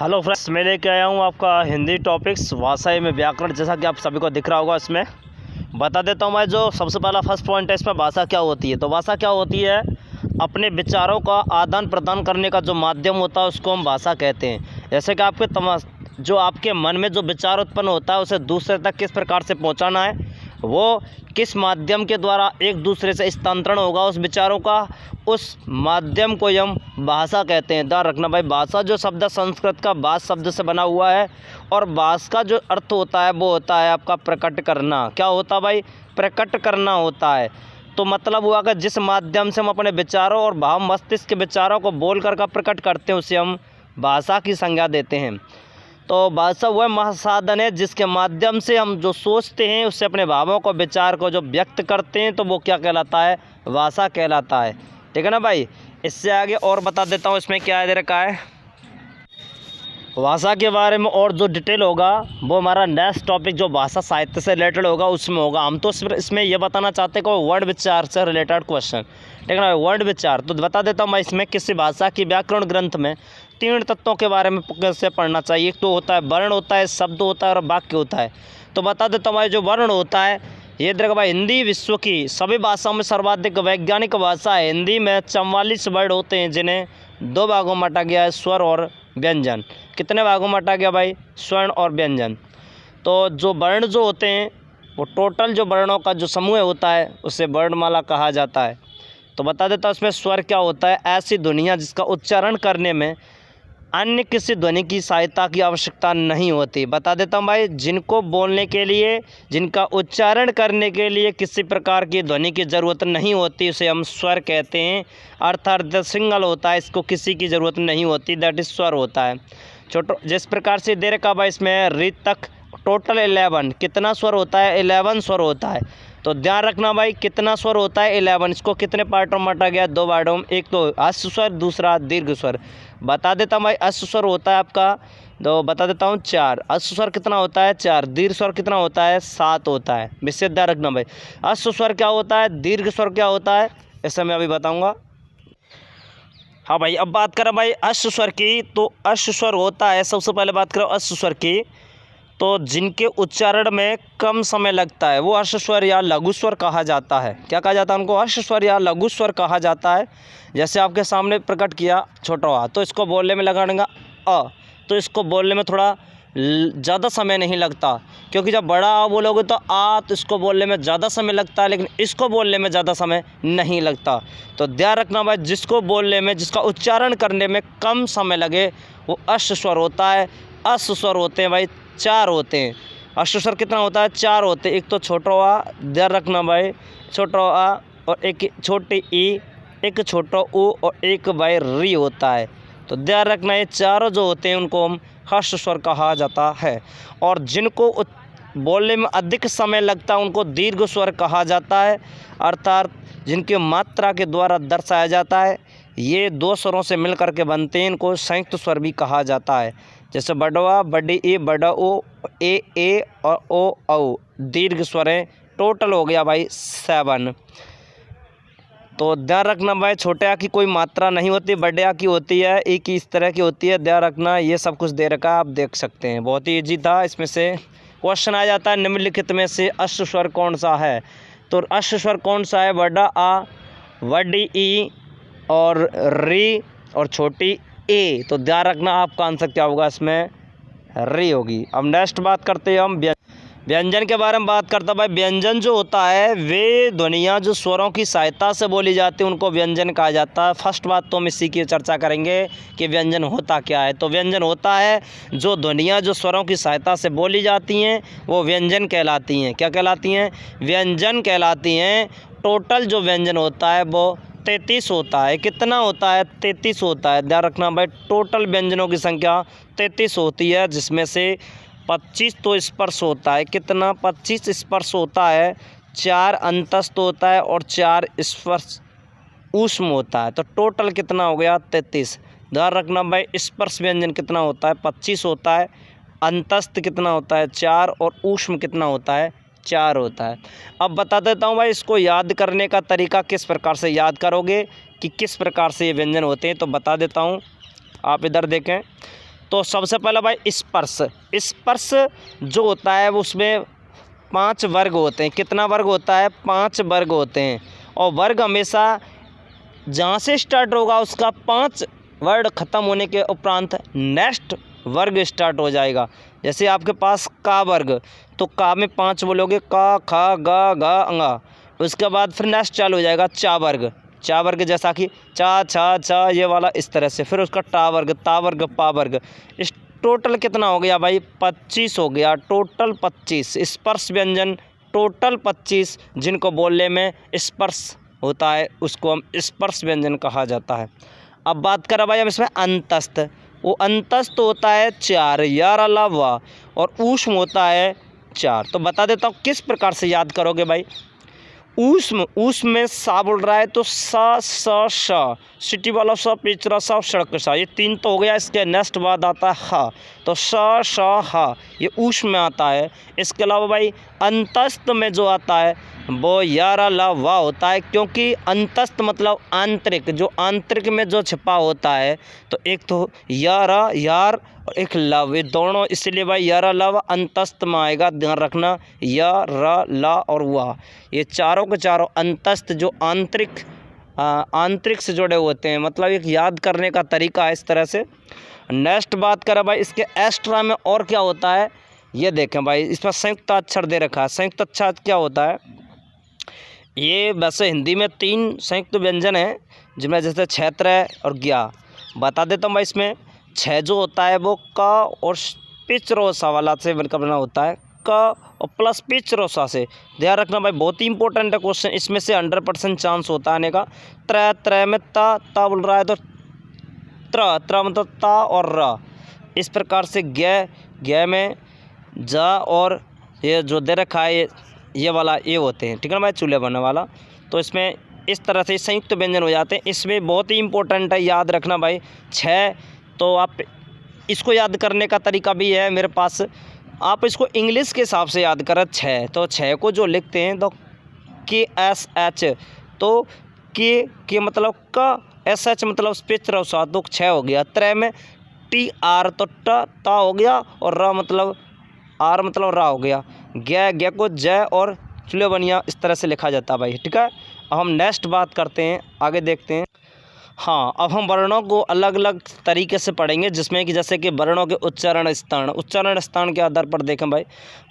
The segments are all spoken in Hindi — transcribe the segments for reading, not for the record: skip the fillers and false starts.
हेलो फ्रेंड्स, मैं लेके आया हूँ आपका हिंदी टॉपिक्स भाषा में व्याकरण। जैसा कि आप सभी को दिख रहा होगा, इसमें बता देता हूँ मैं। जो सबसे पहला फर्स्ट पॉइंट है इसमें, भाषा क्या होती है। तो भाषा क्या होती है? अपने विचारों का आदान प्रदान करने का जो माध्यम होता है उसको हम भाषा कहते हैं। जैसे कि जो आपके मन में जो विचार उत्पन्न होता है उसे दूसरे तक किस प्रकार से पहुँचाना है, वो किस माध्यम के द्वारा एक दूसरे से स्थानांतरण होगा उस विचारों का, उस माध्यम को हम भाषा कहते हैं। ध्यान रखना भाई, भाषा जो शब्द संस्कृत का भाष शब्द से बना हुआ है, और भाष का जो अर्थ होता है वो होता है आपका प्रकट करना। क्या होता है भाई? प्रकट करना होता है। तो मतलब हुआ कि जिस माध्यम से हम अपने विचारों और भाव मस्तिष्क के विचारों को बोल कर का प्रकट करते हैं उसे हम भाषा की संज्ञा देते हैं। तो भाषा वह महासाधन है जिसके माध्यम से हम जो सोचते हैं उससे अपने भावों को विचार को जो व्यक्त करते हैं, तो वो क्या कहलाता है? भाषा कहलाता है। ठीक है ना भाई। इससे आगे और बता देता हूँ इसमें क्या दे रखा है भाषा के बारे में, और जो डिटेल होगा वो हमारा नेक्स्ट टॉपिक जो भाषा साहित्य से रिलेटेड होगा उसमें होगा। हम तो सिर्फ इसमें ये बताना चाहते हैं कि वर्ड विचार से रिलेटेड क्वेश्चन। ठीक है ना, वर्ड विचार। तो बता देता हूँ मैं इसमें, किसी भाषा की व्याकरण ग्रंथ में 3 तत्वों के बारे में कैसे पढ़ना चाहिए। एक तो होता है वर्ण, होता है शब्द, होता है और वाक्य होता है। तो बता देता हूँ भाई, जो वर्ण होता है ये देखो भाई, हिंदी विश्व की सभी भाषाओं में सर्वाधिक वैज्ञानिक भाषा है। हिंदी में 44 वर्ड होते हैं जिन्हें 2 भागों में बांटा गया है, स्वर और व्यंजन। कितने भागों में बांटा गया भाई? स्वर्ण और व्यंजन। तो जो वर्ण जो होते हैं वो टोटल जो वर्णों का जो समूह होता है उसे वर्णमाला कहा जाता है। तो बता देता हूँ इसमें स्वर क्या होता है? ऐसी ध्वनियाँ जिसका उच्चारण करने में अन्य किसी ध्वनि की सहायता की आवश्यकता नहीं होती। बता देता हूँ भाई, जिनको बोलने के लिए, जिनका उच्चारण करने के लिए किसी प्रकार की ध्वनि की ज़रूरत नहीं होती उसे हम स्वर कहते हैं। अर्थात सिंगल होता है, इसको किसी की ज़रूरत नहीं होती, दैट इज स्वर होता है। छोटो जिस प्रकार से दे रखा भाई इसमें, री तक टोटल 11। कितना स्वर होता है? 11 स्वर होता है। तो ध्यान रखना भाई, कितना स्वर होता है? 11। इसको कितने पार्टों में बांटा गया? 2 पार्टों में। एक तो अश्व स्वर, दूसरा दीर्घ स्वर। बता देता हूँ भाई, अश्व स्वर होता है आपका, तो बता देता हूँ 4। अश्व स्वर कितना होता है? 4। दीर्घ स्वर कितना होता है? 7 होता है। विशेष ध्यान रखना भाई, अश्व स्वर क्या होता है, दीर्घ स्वर क्या होता है, ऐसा मैं अभी बताऊँगा। हाँ भाई, अब बात करें भाई अश्व स्वर की, तो अश्व स्वर होता है, सबसे पहले बात करें अश्व स्वर की, तो जिनके उच्चारण में कम समय लगता है वो अश्व स्वर या लघु स्वर कहा जाता है। क्या कहा जाता है उनको? अश्व स्वर या लघु स्वर कहा जाता है। जैसे आपके सामने प्रकट किया छोटा आ, तो इसको बोलने में लगाएगा अ, तो इसको बोलने में थोड़ा ज़्यादा समय नहीं लगता, क्योंकि जब बड़ा आ बोलोगे तो आ, तो इसको बोलने में ज़्यादा समय लगता है, लेकिन इसको बोलने में ज़्यादा समय नहीं लगता। तो ध्यान रखना भाई, जिसको बोलने में, जिसका उच्चारण करने में कम समय लगे वो अश्व स्वर होता है। अश्व स्वर होते हैं भाई 4 होते हैं। अश्व स्वर कितना होता है? 4 होते हैं। एक तो छोटा आ, ध्यान रखना भाई, छोटा आ, और एक छोटी ई, एक छोटा ऊ, और एक भाई री होता है। तो ध्यान रखना, ये चारों जो होते हैं उनको हम हर्ष स्वर कहा जाता है। और जिनको बोलने में अधिक समय लगता है उनको दीर्घ स्वर कहा जाता है, अर्थात जिनकी मात्रा के द्वारा दर्शाया जाता है। ये 2 स्वरों से मिलकर के बनते हैं, इनको संयुक्त स्वर भी कहा जाता है। जैसे बडवा, बड़ी ई, बड़ा ओ, ए और ओ औ, दीर्घ स्वर है। टोटल हो गया भाई 7। तो ध्यान रखना भाई, छोटे आ की कोई मात्रा नहीं होती, बड़े आ की होती है, ई की इस तरह की होती है। ध्यान रखना, ये सब कुछ दे रखा है, आप देख सकते हैं। बहुत ही ईजी था। इसमें से क्वेश्चन आ जाता है, निम्नलिखित में से अश्व स्वर कौन सा है? तो अश्व स्वर कौन सा है? बड़ा आ, बड़ी ई और री और छोटी ए। तो ध्यान रखना, आपका आंसर क्या होगा? इसमें री होगी। अब नेक्स्ट बात करते हैं हम व्यंजन के बारे में। बात करता भाई, व्यंजन जो होता है वे ध्वनियाँ जो स्वरों की सहायता से बोली जाती है उनको व्यंजन कहा जाता है। फर्स्ट बात तो हम इसी की चर्चा करेंगे कि व्यंजन होता क्या है। तो व्यंजन होता है जो ध्वनियाँ जो स्वरों की सहायता से बोली जाती हैं वो व्यंजन कहलाती हैं। क्या कहलाती हैं? व्यंजन कहलाती हैं। टोटल जो व्यंजन होता है वो 33 होता है। कितना होता है? 33 होता है। ध्यान रखना भाई, टोटल व्यंजनों की संख्या 33 होती है, जिसमें से 25 तो स्पर्श होता है। कितना? 25 स्पर्श होता है, 4 अंतस्थ होता है और 4 स्पर्श ऊष्म होता है। तो टोटल कितना हो गया? 33। ध्यान रखना भाई, स्पर्श व्यंजन कितना होता है? 25 होता है। अंतस्थ कितना होता है? 4। और ऊष्म कितना होता है? 4 होता है। अब बता देता हूँ भाई, इसको याद करने का तरीका किस प्रकार से याद करोगे, कि किस प्रकार से ये व्यंजन होते हैं। तो बता देता हूँ, आप इधर देखें। तो सबसे पहला भाई स्पर्श। स्पर्श जो होता है उसमें 5 वर्ग होते हैं। कितना वर्ग होता है? 5 वर्ग होते हैं। और वर्ग हमेशा जहाँ से स्टार्ट होगा उसका 5 वर्ड ख़त्म होने के उपरांत नेक्स्ट वर्ग स्टार्ट हो जाएगा। जैसे आपके पास का वर्ग, तो का में 5 बोलोगे, का, खा, गा, घा, अंगा। उसके बाद फिर नेक्स्ट चालू हो जाएगा चा वर्ग। चा वर्ग जैसा कि चा, छा, छा, ये वाला इस तरह से। फिर उसका टा वर्ग, ता वर्ग, पा वर्ग। इस टोटल कितना हो गया भाई? 25 हो गया। टोटल 25 स्पर्श व्यंजन, टोटल 25 जिनको बोलने में स्पर्श होता है उसको हम स्पर्श व्यंजन कहा जाता है। अब बात करें भाई हम इसमें अंतस्थ। वो अंतस्थ होता है 4, यार अलावा, और ऊष्म होता है 4। तो बता देता हूँ किस प्रकार से याद करोगे भाई। ऊष्म, ऊष्म में सा बोल रहा है तो सा, स, श, सिटी वाला सा, पिचरा सा, सड़क सा, ये 3 तो हो गया। इसके नेक्स्ट बाद आता है हा, तो स, श, हा, ये ऊष्म में आता है। इसके अलावा भाई अंतस्थ में जो आता है वो यारा ला वा होता है, क्योंकि अंतस्थ मतलब आंतरिक, जो आंतरिक में जो छिपा होता है। तो एक तो यारा, यार, और एक लव, ये दोनों, इसलिए भाई यारा लव अंतस्थ में आएगा। ध्यान रखना, या, र, ला और वाह, ये चारों के चारों अंतस्थ जो आंतरिक से जुड़े होते हैं। मतलब एक याद करने का तरीका है इस तरह से। नेक्स्ट बात करें भाई इसके एक्स्ट्रा में और क्या होता है, ये देखें भाई। इसमें संयुक्त अक्षर दे रखा है। संयुक्त अक्षर क्या होता है? ये वैसे हिंदी में 3 संयुक्त व्यंजन हैं, जिनमें जैसे क्षेत्र है और ज्ञा। बता देता हूँ भाई। इसमें 6 जो होता है वो क और पिच रोसा वाला से बनकर बना होता है, क और प्लस पिच रोसा से। ध्यान रखना भाई, बहुत ही इंपॉर्टेंट है क्वेश्चन। इसमें से 100% चांस होता आने का। त्र में ता बोल रहा है तो त्र मतलब ता और र। इस प्रकार से गै में जा और ये जो दे रखा है ये वाला ये होते हैं, ठीक है ना भाई, चूल्हे बनने वाला। तो इसमें इस तरह से संयुक्त व्यंजन हो जाते हैं। इसमें बहुत ही इंपॉर्टेंट है, याद रखना भाई 6। तो आप इसको याद करने का तरीका भी है मेरे पास। आप इसको इंग्लिश के हिसाब से याद करें 6। तो 6 को जो लिखते हैं तो KSH, तो के मतलब क, SH मतलब स्पिच रसा, तो 6 हो गया। त्र में TR तो ता हो गया, और र मतलब आर मतलब रा हो गया। गै को जय और चुले बनिया इस तरह से लिखा जाता है भाई, ठीक है। अब हम नेक्स्ट बात करते हैं, आगे देखते हैं। हाँ, अब हम वर्णों को अलग अलग तरीके से पढ़ेंगे, जिसमें कि जैसे कि वर्णों के उच्चारण स्थान के आधार पर देखें भाई।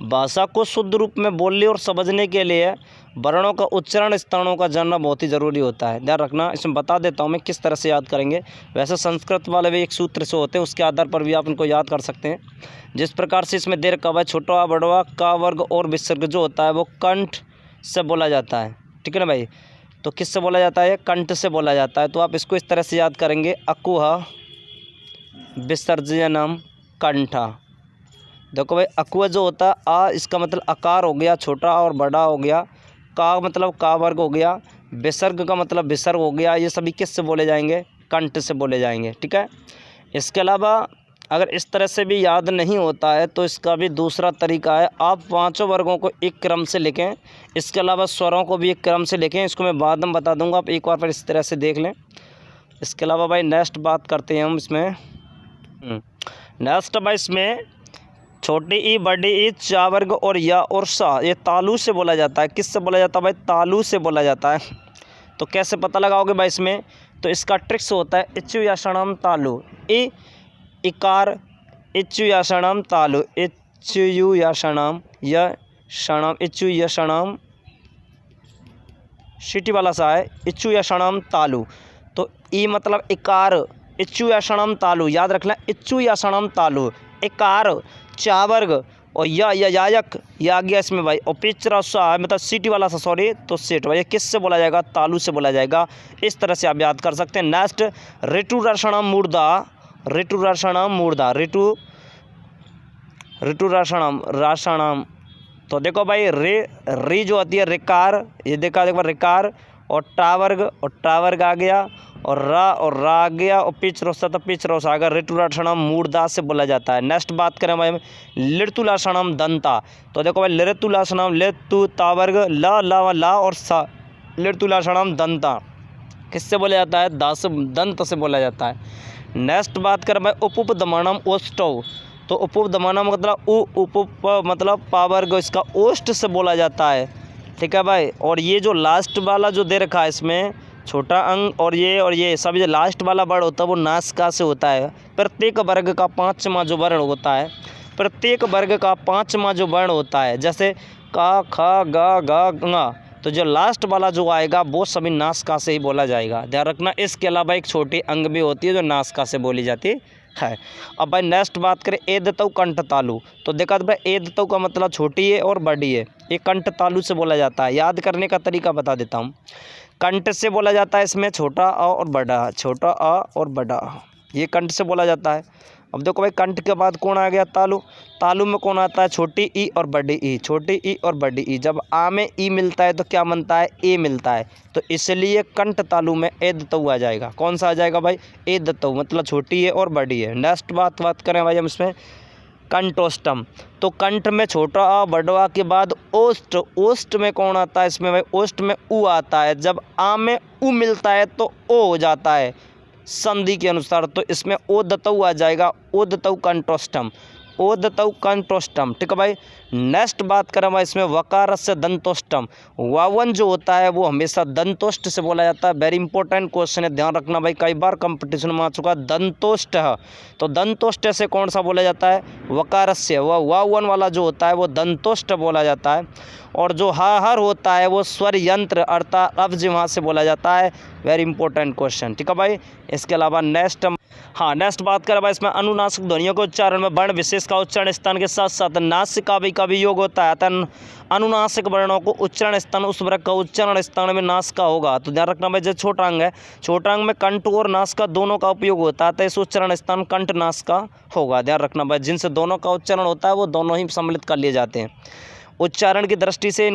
भाषा को शुद्ध रूप में बोलने और समझने के लिए वर्णों का उच्चारण स्थानों का जानना बहुत ही ज़रूरी होता है। ध्यान रखना, इसमें बता देता हूँ मैं किस तरह से याद करेंगे। वैसे संस्कृत वाले भी एक सूत्र से होते हैं, उसके आधार पर भी आप इनको याद कर सकते हैं। जिस प्रकार से इसमें दे रखा हुआ है, छोटा बड़वा का वर्ग और विसर्ग जो होता है वो कंठ से बोला जाता है, ठीक है ना भाई। तो किससे बोला जाता है? कंठ से बोला जाता है। तो आप इसको इस तरह से याद करेंगे, अकुहा विसर्जनम कंठा। देखो भाई, अकुहा जो होता है आ, इसका मतलब आकार हो गया, छोटा और बड़ा हो गया। का मतलब का वर्ग हो गया। विसर्ग का मतलब विसर्ग हो गया। ये सभी किससे बोले जाएंगे? कंठ से बोले जाएंगे, ठीक है। इसके अलावा अगर इस तरह से भी याद नहीं होता है तो इसका भी दूसरा तरीका है, आप 5 वर्गों को एक क्रम से लिखें। इसके अलावा स्वरों को भी एक क्रम से लिखें, इसको मैं बाद में बता दूंगा, आप एक बार फिर इस तरह से देख लें। इसके अलावा भाई नेक्स्ट बात करते हैं हम इसमें। नेक्स्ट भाई इसमें छोटी ई, बड़ी ई, चा वर्ग और या और सा, ये तालु से बोला जाता है। किससे बोला जाता है भाई? तालु से बोला जाता है। तो कैसे पता लगाओगे भाई इसमें? तो इसका ट्रिक्स होता है इच्चु याषणम तालु। इकार इच्चु याषणम तालु, इच्चु याषणम यषणम, इच्चु यषणम, सिटी वाला सा है, इच्चु यषणम तालु। तो ई मतलब इकार, इच्चु याषणम तालु, याद रखना, इच्चु याषणम तालु। इकार चा वर्ग और यायक या आ गया इसमें भाई, और पिचरा सा मतलब सिटी वाला सा, सॉरी, तो सेट भाई किससे बोला जाएगा? तालु से बोला जाएगा। इस तरह से आप याद कर सकते हैं। नेक्स्ट ऋतु रषणम मूर्धा, ऋतु रषणम मूर्धा, ऋतु राषणम। तो देखो भाई री जो होती है रिकार, ये देखा देखो रिकार, और टावर्ग आ गया, और रा आ गया, और पिच रोसा तो पिच रोसा आ गया। ऋतुलाषणम मूर्धा से बोला जाता है। नेक्स्ट बात करें भाई लृतुलाषणम दंता। तो देखो भाई लृतुलाषणम, लृतु तावर्ग, ला और सा, लृतुलाषणम दंता किससे बोला जाता है? दास दंत से बोला जाता है। नेक्स्ट बात करें भाई उपदमनम ओष्टव, तो उपदमनम मतलब उप मतलब पावर्ग, इसका ओष्ट से बोला जाता है। ठीक है भाई। और ये जो लास्ट वाला जो दे रखा है इसमें छोटा अंग और ये सभी जो लास्ट वाला वर्ण होता है वो नासिका से होता है। प्रत्येक वर्ग का 5वां जो वर्ण होता है, प्रत्येक वर्ग का 5वां जो वर्ण होता है, जैसे का, ख, ग, घ, तो जो लास्ट वाला जो आएगा वो सभी नासिका से ही बोला जाएगा, ध्यान रखना। इसके अलावा एक छोटी अंग भी होती है जो नासिका से बोली जाती है। अब भाई नेक्स्ट बात करें एदतौ कंठ तालु, तो देखा तो भाई एदतौ का मतलब छोटी है और बड़ी है, ये कंठ तालु से बोला जाता है। याद करने का तरीका बता देता हूँ। कंठ से बोला जाता है इसमें छोटा अ और बड़ा, छोटा अ और बड़ा अ, ये कंठ से बोला जाता है। अब देखो भाई कंठ के बाद कौन आ गया, तालु। तालु में कौन आता है, छोटी ई और बड़ी ई, छोटी ई और बड़ी ई। जब आ में ई मिलता है तो क्या बनता है, ए मिलता है, तो इसलिए कंठ तालु में एदतौ आ जाएगा। कौन सा आ जाएगा भाई, एदतौ, मतलब छोटी है और बड़ी है। नेक्स्ट बात करें भाई हम इसमें कंठोष्टम, तो कंठ में छोटा आ बड़वा के बाद ओष्ठ, ओष्ठ में कौन आता है इसमें भाई, ओष्ठ में उ आता है। जब आ में उ मिलता है तो ओ हो जाता है संधि के अनुसार, तो इसमें ओदतौ आ जाएगा, ओदतौ कंठोष्टम, ओदतौ कंठोष्टम। ठीक है भाई। नेक्स्ट बात करें भाई इसमें वकार से दंतोष्टम, वावन जो होता है वो हमेशा दंतोष्ट से बोला जाता है। वेरी इंपॉर्टेंट क्वेश्चन है, ध्यान रखना भाई, कई बार कंपटीशन में आ चुका। दंतोष्ट है, तो दंतोष्ट से कौन सा बोला जाता है, वकार से, वह वावन वाला जो होता है वो दंतोष्ट बोला जाता है। और जो हर होता है वो स्वर यंत्र अर्थात अवजिह्वा से बोला जाता है। Very important question. ठीक है भाई। इसके अलावा नेक्स्ट बात करें भाई इसमें अनुनासिक ध्वनियों के उच्चारण में वर्ण विशेष का उच्चारण स्थान के साथ साथ नासिका भी का भी योग होता है। अतः अनुनासिक वर्णों को उच्चारण स्थान उस वर्ग का उच्चारण स्थान में नासिका होगा। तो ध्यान रखना भाई, जो छोटा अंग है, छोटा अंग में कंठ और नासिका दोनों का उपयोग होता है, तो इस उच्चारण स्थान कंठ नासिका होगा। ध्यान रखना भाई, जिनसे दोनों का उच्चारण होता है वो दोनों ही सम्मिलित कर लिए जाते हैं। उच्चारण की दृष्टि से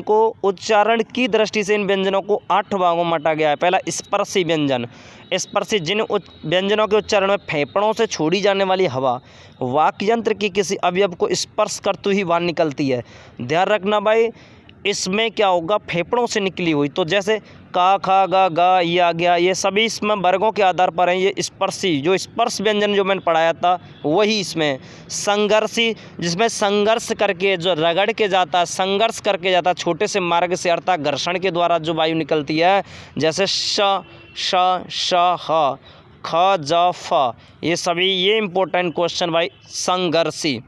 इन व्यंजनों को 8 भागों में बांटा गया है। पहला स्पर्शी व्यंजन, स्पर्शी जिन व्यंजनों के उच्चारण में फेफड़ों से छोड़ी जाने वाली हवा वाक्य यंत्र की किसी अवयव को स्पर्श करते ही बाहर निकलती है। ध्यान रखना भाई, इसमें क्या होगा, फेफड़ों से निकली हुई, तो जैसे का, खा, गा ये आ गया, ये सभी इसमें वर्गों के आधार पर हैं। ये स्पर्शी जो स्पर्श व्यंजन जो मैंने पढ़ाया था वही इसमें। संघर्षी जिसमें संघर्ष करके जो रगड़ के जाता है, संघर्ष करके जाता है छोटे से मार्ग से अर्थात घर्षण के द्वारा जो वायु निकलती है, जैसे श, ह, ख, ज, फ, ये सभी, ये इंपॉर्टेंट क्वेश्चन भाई। संघर्षी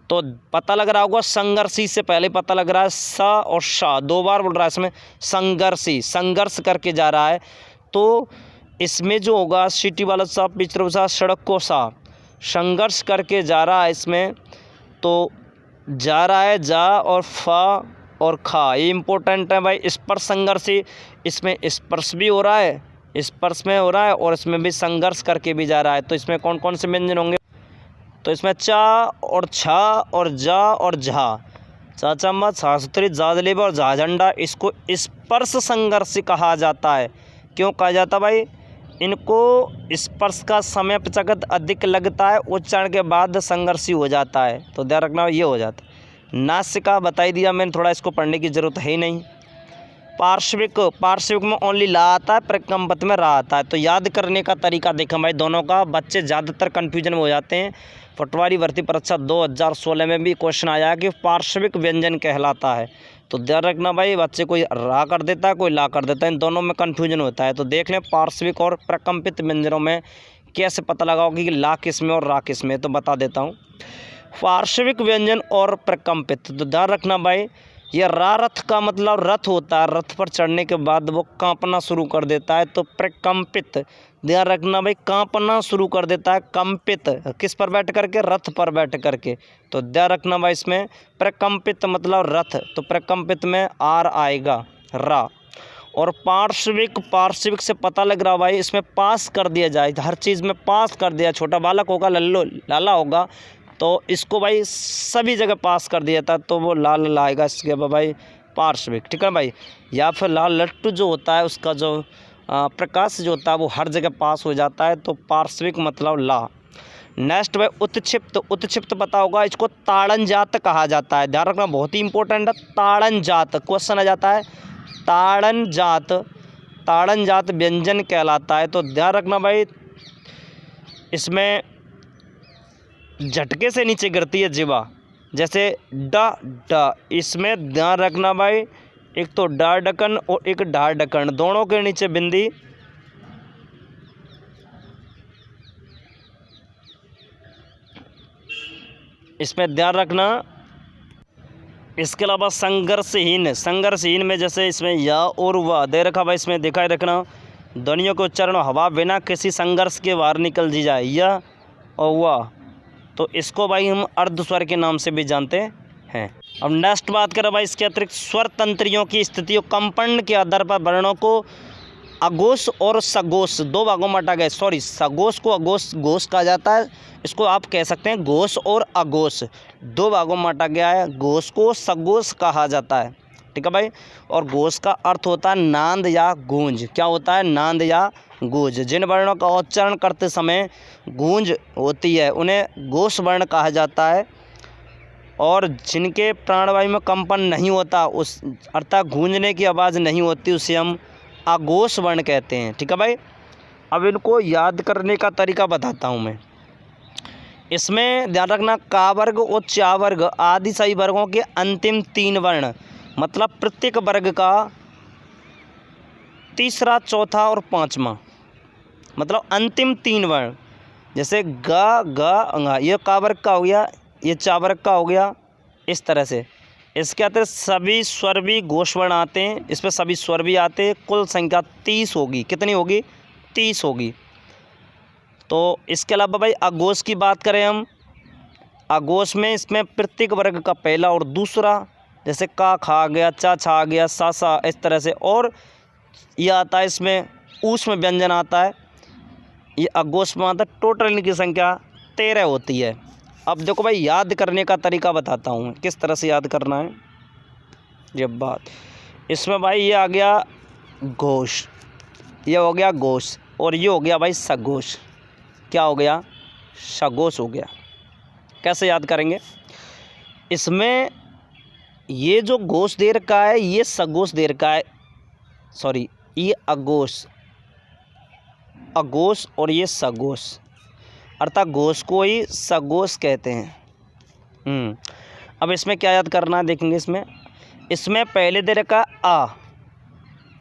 तो पता लग रहा होगा, संघर्षी से पहले पता लग रहा है स और श, 2 बार बोल रहा है इसमें। संघर्षी संघर्ष करके जा रहा है, तो इसमें जो होगा सिटी वाला सा पिछड़ सा सड़क को सा, संघर्ष करके जा रहा है इसमें, तो जा रहा है जा और फ और खा, ये इंपॉर्टेंट है भाई। स्पर्श संघर्षी, इसमें स्पर्श भी हो रहा है, स्पर्श में हो रहा है और इसमें भी संघर्ष करके भी जा रहा है। तो इसमें कौन कौन से व्यंजन होंगे, तो इसमें चा और छा और जा और झा, चा चम्मच, छा सूत्री, जा जलेबा और झा झंडा, इसको स्पर्श संघर्ष कहा जाता है। क्यों कहा जाता भाई, इनको स्पर्श का समय प्रचगत अधिक लगता है, उच्चारण के बाद संघर्षी हो जाता है, तो ध्यान रखना ये हो जाता है। नासिका बता ही दिया मैंने, थोड़ा इसको पढ़ने की जरूरत है ही नहीं। पार्श्विक में ओनली ला आता है, प्रकम्पित में रा आता है। तो याद करने का तरीका देखा भाई दोनों का, बच्चे ज़्यादातर कन्फ्यूजन में हो जाते हैं। पटवारी भर्ती परीक्षा 2016 में भी क्वेश्चन आया कि पार्श्विक व्यंजन कहलाता है, तो ध्यान रखना भाई, बच्चे कोई रा कर देता है कोई ला कर देता है, इन दोनों में कन्फ्यूजन होता है। तो देख लें पार्श्विक और प्रकम्पित व्यंजनों में कैसे पता लगाओगे कि ला किस में और रा किस में, तो बता देता हूँ। पार्श्विक व्यंजन और प्रकम्पित, तो ध्यान रखना भाई, यह रा रथ का मतलब रथ होता है, रथ पर चढ़ने के बाद वो कांपना शुरू कर देता है, तो प्रकम्पित। ध्यान रखना भाई, कांपना शुरू कर देता है, कंपित किस पर बैठ करके, रथ पर बैठ करके। तो ध्यान रखना भाई, इसमें प्रकम्पित मतलब रथ, तो प्रकम्पित में आर आएगा, रा। और पार्श्विक से पता लग रहा भाई, इसमें पास कर दिया जाए, हर चीज़ में पास कर दिया। छोटा बालक होगा लाला होगा, तो इसको भाई सभी जगह पास कर दिया था, तो वो लाल लाएगा इसके भाई पार्श्विक। ठीक है भाई। या फिर लाल लट्टू जो होता है उसका जो प्रकाश जो होता है वो हर जगह पास हो जाता है, तो पार्श्विक मतलब ला। नेक्स्ट भाई उत्क्षिप्त पता होगा, इसको ताड़न जात कहा जाता है। ध्यान रखना, बहुत ही इंपॉर्टेंट है। ताड़न जात क्वेश्चन आ जाता है, ताड़न जात व्यंजन कहलाता है। तो ध्यान रखना भाई, इसमें झटके से नीचे गिरती है जीवा, जैसे ड ड। इसमें ध्यान रखना भाई, एक तो डा ढक्कन और एक ढा ढक्कन, दोनों के नीचे बिंदी। इसमें ध्यान रखना। इसके अलावा संघर्षहीन, संघर्षहीन में जैसे इसमें या और वह दे रखा भाई, इसमें दिखाई रखना ध्वनियों के उच्चारण हवा बिना किसी संघर्ष के बाहर निकल दी जाए, यह और वह, तो इसको भाई हम अर्ध स्वर के नाम से भी जानते हैं। अब नेक्स्ट बात करें भाई, इसके अतिरिक्त स्वर तंत्रियों की स्थिति और कंपन के आधार पर वर्णों को अघोष और सघोष दो भागों में बांटा गया। सॉरी, सघोष को अघोष घोष कहा जाता है, इसको आप कह सकते हैं घोष और अघोष, दो भागों में बांटा गया है। घोष को सघोष कहा जाता है, ठीक है भाई। और घोष का अर्थ होता है नांद या गूंज। क्या होता है? नांद या गूंज। जिन वर्णों का उच्चारण करते समय गूंज होती है उन्हें घोष वर्ण कहा जाता है, और जिनके प्राणवायु में कंपन नहीं होता, उस अर्थात गूंजने की आवाज़ नहीं होती, उसे हम अघोष वर्ण कहते हैं, ठीक है भाई। अब इनको याद करने का तरीका बताता हूँ मैं। इसमें ध्यान रखना, का वर्ग और चा वर्ग आदि सही वर्गों के अंतिम तीन वर्ण, मतलब प्रत्येक वर्ग का तीसरा, चौथा और पांचवा, मतलब अंतिम तीन वर्ण। जैसे ग ग ङ, ये का वर्ग का हो गया, ये चा वर्ग का हो गया, इस तरह से। इसके अतिरिक्त सभी स्वर भी घोष वर्ण आते हैं, इस पर सभी स्वर भी आते हैं। कुल संख्या 30 होगी। कितनी होगी? 30 होगी। तो इसके अलावा भाई अघोष की बात करें हम, अघोष में इसमें प्रत्येक वर्ग का पहला और दूसरा, जैसे का खा आ गया, चा छा आ गया, सा सा, इस तरह से। और ये आता है इसमें ऊष्म व्यंजन आता है, ये अघोष में आता है। टोटल इनकी संख्या 13 होती है। अब देखो भाई, याद करने का तरीका बताता हूँ किस तरह से याद करना है। जब बात इसमें भाई ये आ गया घोष, ये हो गया घोष, और ये हो गया भाई सघोष। क्या हो गया? सघोष हो गया। कैसे याद करेंगे? इसमें ये जो घोष दे रखा है ये सघोष दे रखा है, सॉरी ये अघोष, अघोष और ये सघोष, अर्थात घोष को ही सघोष कहते हैं। अब इसमें क्या याद करना है देखेंगे। इसमें पहले दे रखा है आ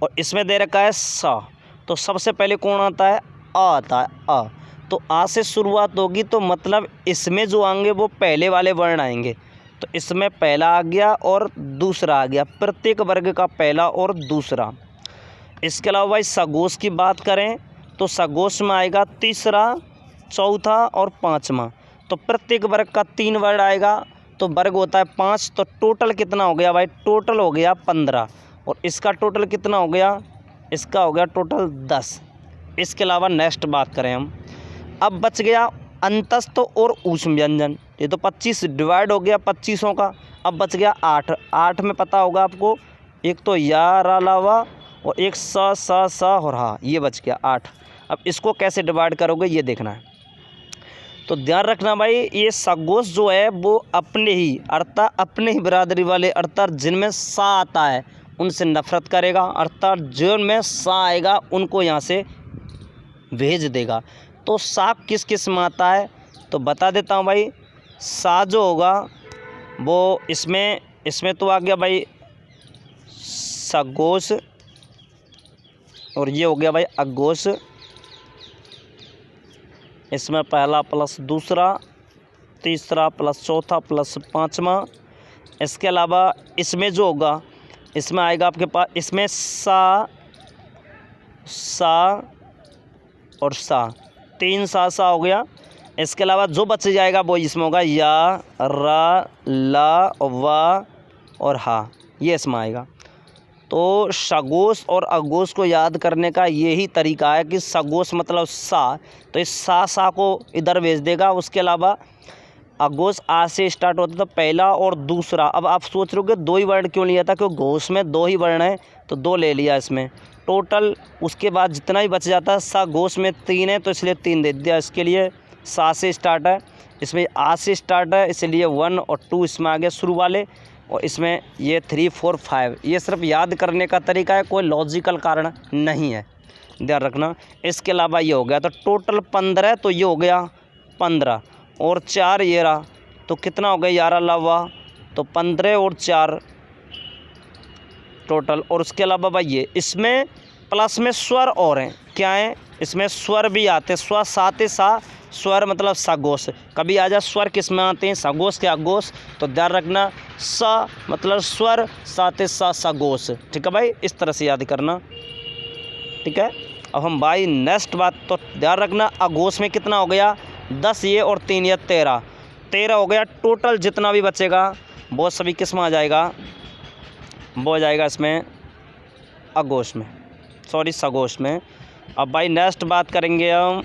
और इसमें दे रखा है सा, तो सबसे पहले कौन आता है? आ आता है। आ, तो आ से शुरुआत होगी, तो मतलब इसमें जो आएंगे वो पहले वाले वर्ण आएंगे। तो इसमें पहला आ गया और दूसरा आ गया, प्रत्येक वर्ग का पहला और दूसरा। इसके अलावा भाई सघोष की बात करें तो सघोष में आएगा तीसरा, चौथा और पाँचवा। तो प्रत्येक वर्ग का 3 वर्ण आएगा, तो वर्ग होता है 5। तो टोटल कितना हो गया भाई? टोटल हो गया 15। और इसका टोटल कितना हो गया? इसका हो गया टोटल 10। इसके अलावा नेक्स्ट बात करें हम, अब बच गया अंतस्थ और ऊष्म व्यंजन। ये तो 25 डिवाइड हो गया 2500 का। अब बच गया 8। 8 में पता होगा आपको, एक तो या रा ला वा और एक सा और हा, ये बच गया 8। अब इसको कैसे डिवाइड करोगे ये देखना है। तो ध्यान रखना भाई, ये सघोष जो है वो अपने ही अर्थात अपने ही बिरादरी वाले अर्थात जिनमें सा आता है उनसे नफरत करेगा, अर्थात जिनमें सा आएगा उनको यहाँ से भेज देगा। तो सा किस किस में आता है तो बता देता हूँ भाई। सा जो होगा वो इसमें तो आ गया भाई सघोष, और ये हो गया भाई अघोष। इसमें पहला प्लस दूसरा, तीसरा प्लस चौथा प्लस पाँचवा। इसके अलावा इसमें जो होगा इसमें आएगा आपके पास, इसमें सा और सा, 3 सा हो गया। इसके अलावा जो बच जाएगा वो इसमें होगा या रा ला वा और हा, ये इसमें आएगा। तो सघोष और अघोष को याद करने का यही तरीका है कि सघोष मतलब सा, तो इस सा को इधर भेज देगा। उसके अलावा अघोष आ से स्टार्ट होता था, पहला और दूसरा। अब आप सोच रहे हो कि 2 ही वर्ण क्यों लिया था, क्योंकि घोष में 2 ही वर्ण है तो 2 ले लिया इसमें टोटल। उसके बाद जितना ही बच जाता है, सघोष में 3 है तो इसलिए 3 दे दिया। इसके लिए सा से स्टार्ट है, इसमें आ से स्टार्ट है, इसलिए 1 और 2 इसमें आ गए शुरू वाले, और इसमें ये 3 4 5। ये सिर्फ याद करने का तरीका है, कोई लॉजिकल कारण नहीं है। ध्यान रखना। इसके अलावा ये हो गया, तो टोटल 15, तो ये हो गया 15 और 4 ये रहा, तो कितना हो गया 11 अलावा, तो 15 और 4 टोटल। और उसके अलावा भाई ये इसमें प्लस में स्वर और हैं, क्या हैं इसमें स्वर भी आते हैं, स्वर साते सा, स्वर मतलब सगोश, कभी आ जा स्वर किस में आते हैं, सगोश के अगोश, तो ध्यान रखना सा मतलब स्वर, साते सा सगोश, ठीक है भाई, इस तरह से याद करना, ठीक है। अब हम भाई नेक्स्ट बात, तो ध्यान रखना अगोश में कितना हो गया 10 ये और 3 ये 13 हो गया टोटल। जितना भी बचेगा वो सभी किस में आ जाएगा, वो आ जाएगा इसमें अगोश में, सॉरी सगोश में। अब भाई नेक्स्ट बात करेंगे हम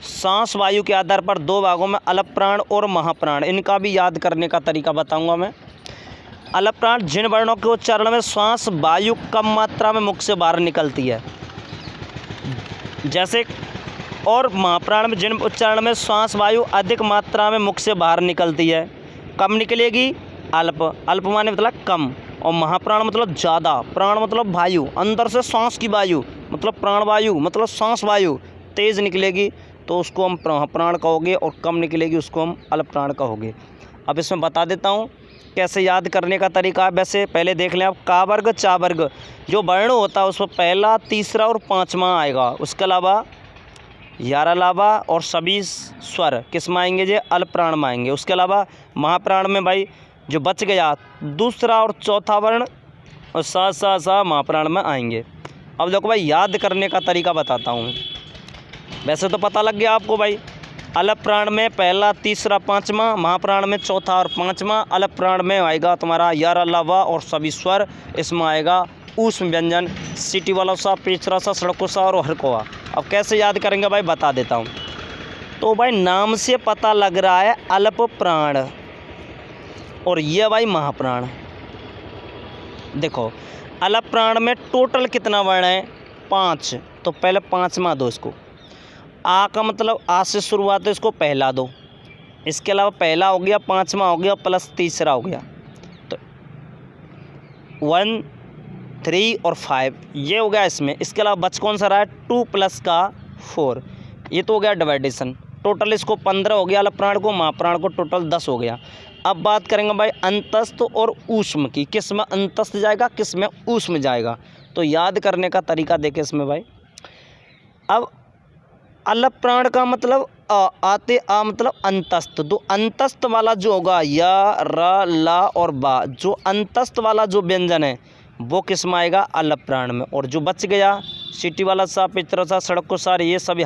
सांस वायु के आधार पर 2 भागों में अलप प्राण और महाप्राण, इनका भी याद करने का तरीका बताऊंगा मैं। अलप प्राण जिन वर्णों के उच्चारण में श्वास वायु कम मात्रा में मुख से बाहर निकलती है जैसे, और महाप्राण में जिन उच्चारण में श्वास वायु अधिक मात्रा में मुख से बाहर निकलती है। कम निकलेगी अल्प, अल्प माने मतलब कम, और महाप्राण मतलब ज़्यादा, प्राण मतलब वायु, अंदर से सांस की वायु मतलब प्राण वायु मतलब सांस वायु तेज़ निकलेगी तो उसको हम प्राण कहोगे, और कम निकलेगी उसको हम अल्प प्राण कहोगे। अब इसमें बता देता हूँ कैसे याद करने का तरीका है। वैसे पहले देख लें आप, का वर्ग चा वर्ग जो वर्ण होता है उसमें पहला, तीसरा और 5वां आएगा। उसके अलावा 11 अलावा और सभी स्वर किस में आएंगे, जे अल्प प्राण में आएंगे। उसके अलावा महाप्राण में भाई जो बच गया दूसरा और चौथा वर्ण और सा महाप्राण में आएंगे। अब देखो भाई याद करने का तरीका बताता हूँ। वैसे तो पता लग गया आपको भाई, अल्प प्राण में पहला, तीसरा, 5वां, महाप्राण में चौथा और 5वां, अल्प प्राण में आएगा तुम्हारा 11 अलावा और सभी स्वर, इसमें आएगा ऊष्म व्यंजन, सीटी वाला सा, पिछड़ा सा, सड़को सा और हरकोआ। अब कैसे याद करेंगे भाई बता देता हूँ। तो भाई नाम से पता लग रहा है अल्प प्राण, और ये भाई महाप्राण। देखो अल्प प्राण में टोटल कितना वर्ण है 5, तो पहले 5वां दो इसको, आ का मतलब आ से शुरुआत है, इसको पहला दो। इसके अलावा पहला हो गया, 5वां हो गया, प्लस तीसरा हो गया, तो 1, 3 और 5 ये हो गया इसमें। इसके अलावा बच कौन सा रहा है 2 प्लस का 4, ये तो हो गया डिवाइडेशन। टोटल इसको 15 हो गया अल्प प्राण को, महाप्राण को टोटल 10 हो गया। अब बात करेंगे भाई अंतस्थ और ऊष्म की, किस में अंतस्थ जाएगा किस में ऊष्म जाएगा, तो याद करने का तरीका देखें इसमें भाई। अब अल्प प्राण का मतलब आते आ मतलब अंतस्थ, तो अंतस्थ वाला जो होगा या र ला और बा, जो अंतस्थ वाला जो व्यंजन है वो किस में आएगा अल्प प्राण में। और जो बच गया सीटी वाला सा, पितरा सा, सड़को सार, ये सभी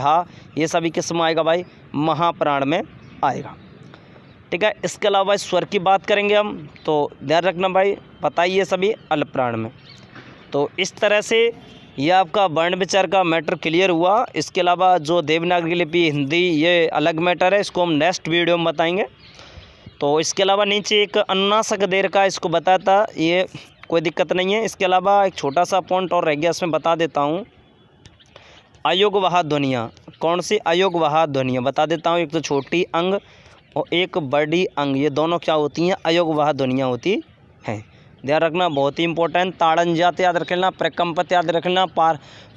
ये सभी किस में आएगा भाई महाप्राण में आएगा, ठीक है। इसके अलावा स्वर की बात करेंगे हम, तो ध्यान रखना भाई बताइए सभी अल्प प्राण में। तो इस तरह से ये आपका वर्ण विचार का मैटर क्लियर हुआ। इसके अलावा जो देवनागरी लिपि हिंदी ये अलग मैटर है, इसको हम नेक्स्ट वीडियो में बताएंगे। तो इसके अलावा नीचे एक अनुनासिक देर का इसको बताता, ये कोई दिक्कत नहीं है। इसके अलावा एक छोटा सा पॉइंट और रह गया, इसमें बता देता हूँ अयोगवाह ध्वनियाँ। कौन सी अयोगवाह ध्वनियाँ बता देता हूँ, एक तो छोटी अंग और एक बड़ी अंग, ये दोनों क्या होती हैं अयोगवाह ध्वनियाँ होती हैं। ध्यान रखना बहुत ही इंपॉर्टेंट, ताड़न जात याद रख लेना, प्रकम्पत याद रख लेना,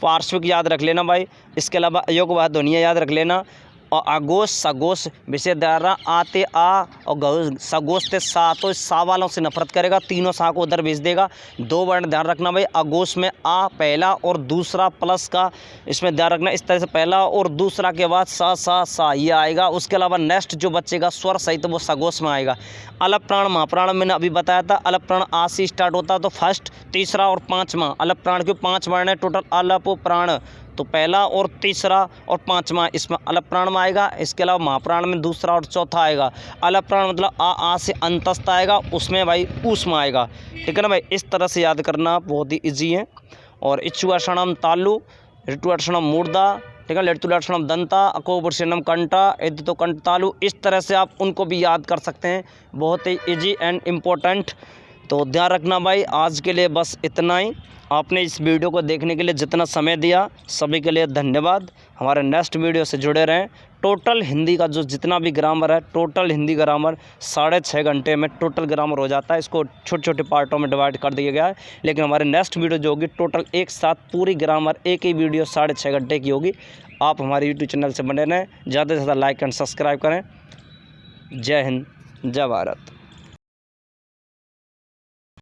पार्श्विक याद रख लेना भाई। इसके अलावा अयोगवाह ध्वनियाँ याद रख लेना, और अगोश सगोश विषय द्वारा आते आ और सगोश ते सा, तो इस सा वालों से नफरत करेगा, तीनों सा को उधर भेज देगा। 2 वर्ण ध्यान रखना भाई, अगोश में आ पहला और दूसरा प्लस का, इसमें ध्यान रखना इस तरह से पहला और दूसरा के बाद सा ये आएगा। उसके अलावा नेक्स्ट जो बचेगा स्वर सहित वो सगोश में आएगा। अल्प प्राण महाप्राण मैंने अभी बताया था, अल्प प्राण आ से स्टार्ट होता है, तो फर्स्ट, तीसरा और 5वां अल्प प्राण के 5 वर्ण है टोटल अल्प प्राण, तो पहला और तीसरा और 5वां इसमें अल्प प्राण में आएगा। इसके अलावा महाप्राण में दूसरा और चौथा आएगा। अल्प प्राण मतलब आ से अंतस्थ आएगा, उसमें भाई ऊष्म आएगा, ठीक है ना भाई। इस तरह से याद करना बहुत ही ईजी है। और इच्छुअक्षणम तालु, ऋतुअक्षणम मूर्धा, ठीक है, लड़तुलक्षणम दंता, अकोपरिशनम कंटा, एदितो कंठ तालु, इस तरह से आप उनको भी याद कर सकते हैं, बहुत ही ईजी एंड इम्पोर्टेंट। तो ध्यान रखना भाई, आज के लिए बस इतना ही। आपने इस वीडियो को देखने के लिए जितना समय दिया सभी के लिए धन्यवाद। हमारे नेक्स्ट वीडियो से जुड़े रहें। टोटल हिंदी का जो जितना भी ग्रामर है, टोटल हिंदी ग्रामर 6.5 घंटे में टोटल ग्रामर हो जाता है। इसको छोटे छोटे पार्टों में डिवाइड कर दिया गया है, लेकिन हमारे नेक्स्ट वीडियो जो होगी टोटल एक साथ पूरी ग्रामर एक ही वीडियो 6.5 घंटे की होगी। आप हमारे यूट्यूब चैनल से बने रहें, ज़्यादा से ज़्यादा लाइक एंड सब्सक्राइब करें। जय हिंद, जय भारत।